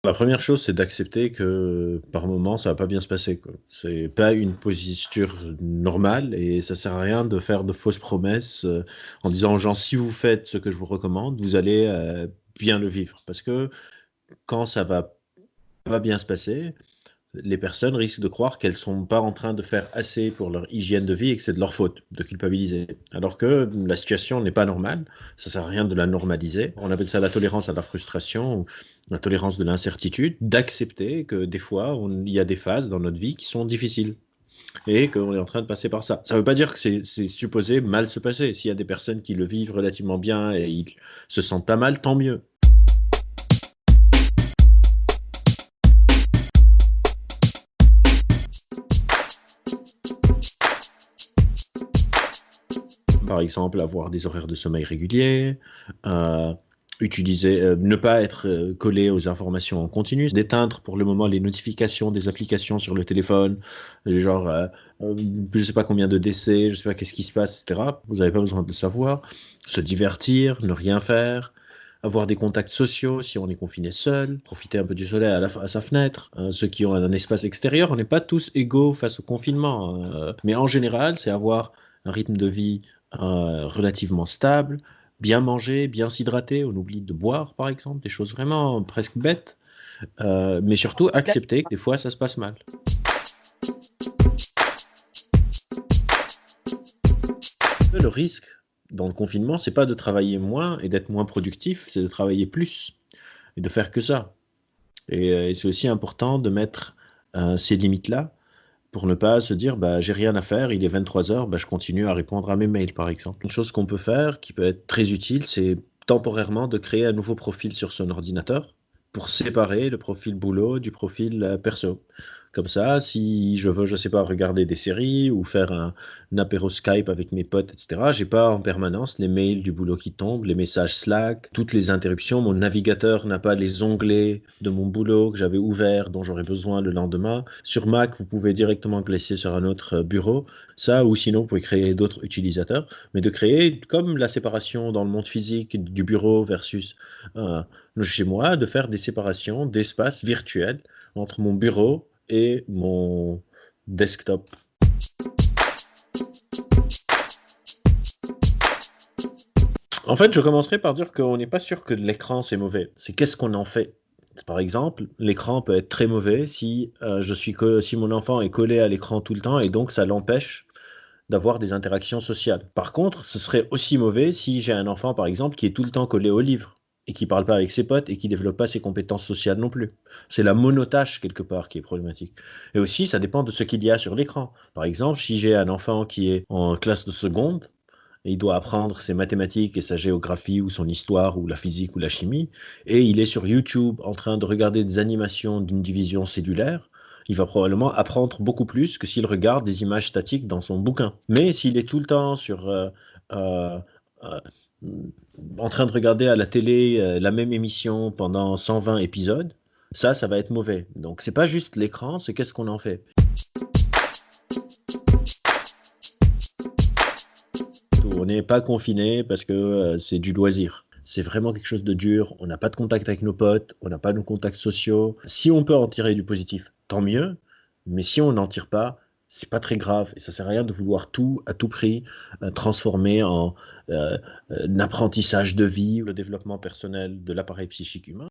La première chose, c'est d'accepter que par moment, ça va pas bien se passer, quoi. C'est pas une posture normale et ça sert à rien de faire de fausses promesses en disant aux gens, si vous faites ce que je vous recommande, vous allez bien le vivre. Parce que quand ça va pas bien se passer, les personnes risquent de croire qu'elles sont pas en train de faire assez pour leur hygiène de vie et que c'est de leur faute de culpabiliser. Alors que la situation n'est pas normale, ça sert à rien de la normaliser. On appelle ça la tolérance à la frustration, ou la tolérance de l'incertitude, d'accepter que des fois, il y a des phases dans notre vie qui sont difficiles et qu'on est en train de passer par ça. Ça ne veut pas dire que c'est supposé mal se passer. S'il y a des personnes qui le vivent relativement bien et ils se sentent pas mal, tant mieux. Par exemple, avoir des horaires de sommeil réguliers, euh, ne pas être collé aux informations en continu, d'éteindre pour le moment les notifications des applications sur le téléphone, genre je ne sais pas combien de décès, je ne sais pas qu'est-ce qui se passe, etc. Vous n'avez pas besoin de le savoir. Se divertir, ne rien faire. Avoir des contacts sociaux si on est confiné seul, profiter un peu du soleil à sa fenêtre. Ceux qui ont un espace extérieur, on n'est pas tous égaux face au confinement. Mais en général, c'est avoir un rythme de vie relativement stable, bien manger, bien s'hydrater. On oublie de boire, par exemple, des choses vraiment presque bêtes. Mais surtout, accepter que des fois, ça se passe mal. Le risque dans le confinement, c'est pas de travailler moins et d'être moins productif, c'est de travailler plus et de faire que ça. Et c'est aussi important de mettre ces limites-là pour ne pas se dire bah, j'ai rien à faire, il est 23 heures, bah, je continue à répondre à mes mails par exemple. Une chose qu'on peut faire qui peut être très utile, c'est temporairement de créer un nouveau profil sur son ordinateur pour séparer le profil boulot du profil perso. Comme ça, si je veux, je sais pas, regarder des séries ou faire un apéro Skype avec mes potes, etc., j'ai pas en permanence les mails du boulot qui tombent, les messages Slack, toutes les interruptions. Mon navigateur n'a pas les onglets de mon boulot que j'avais ouverts, dont j'aurais besoin le lendemain. Sur Mac, vous pouvez directement glisser sur un autre bureau. Ça, ou sinon, vous pouvez créer d'autres utilisateurs. Mais de créer, comme la séparation dans le monde physique du bureau versus euh, chez moi, de faire des séparations d'espaces virtuels entre mon bureau et mon desktop. En fait, je commencerai par dire qu'on n'est pas sûr que l'écran c'est mauvais. C'est qu'est-ce qu'on en fait. Par exemple, l'écran peut être très mauvais si mon enfant est collé à l'écran tout le temps et donc ça l'empêche d'avoir des interactions sociales. Par contre, ce serait aussi mauvais si j'ai un enfant, par exemple, qui est tout le temps collé au livre et qui parle pas avec ses potes et qui développe pas ses compétences sociales non plus. C'est la monotâche quelque part qui est problématique. Et aussi, ça dépend de ce qu'il y a sur l'écran. Par exemple, si j'ai un enfant qui est en classe de seconde et il doit apprendre ses mathématiques et sa géographie ou son histoire ou la physique ou la chimie, et il est sur YouTube en train de regarder des animations d'une division cellulaire, il va probablement apprendre beaucoup plus que s'il regarde des images statiques dans son bouquin. Mais s'il est tout le temps euh, euh, en train de regarder à la télé la même émission pendant 120 épisodes, ça va être mauvais. Donc c'est pas juste l'écran, c'est qu'est-ce qu'on en fait. On n'est pas confiné parce que c'est du loisir. C'est vraiment quelque chose de dur. On n'a pas de contact avec nos potes, on n'a pas de contacts sociaux. Si on peut en tirer du positif, tant mieux. Mais si on n'en tire pas, c'est pas très grave. Et ça sert à rien de vouloir tout à tout prix transformer en un apprentissage de vie, le développement personnel de l'appareil psychique humain.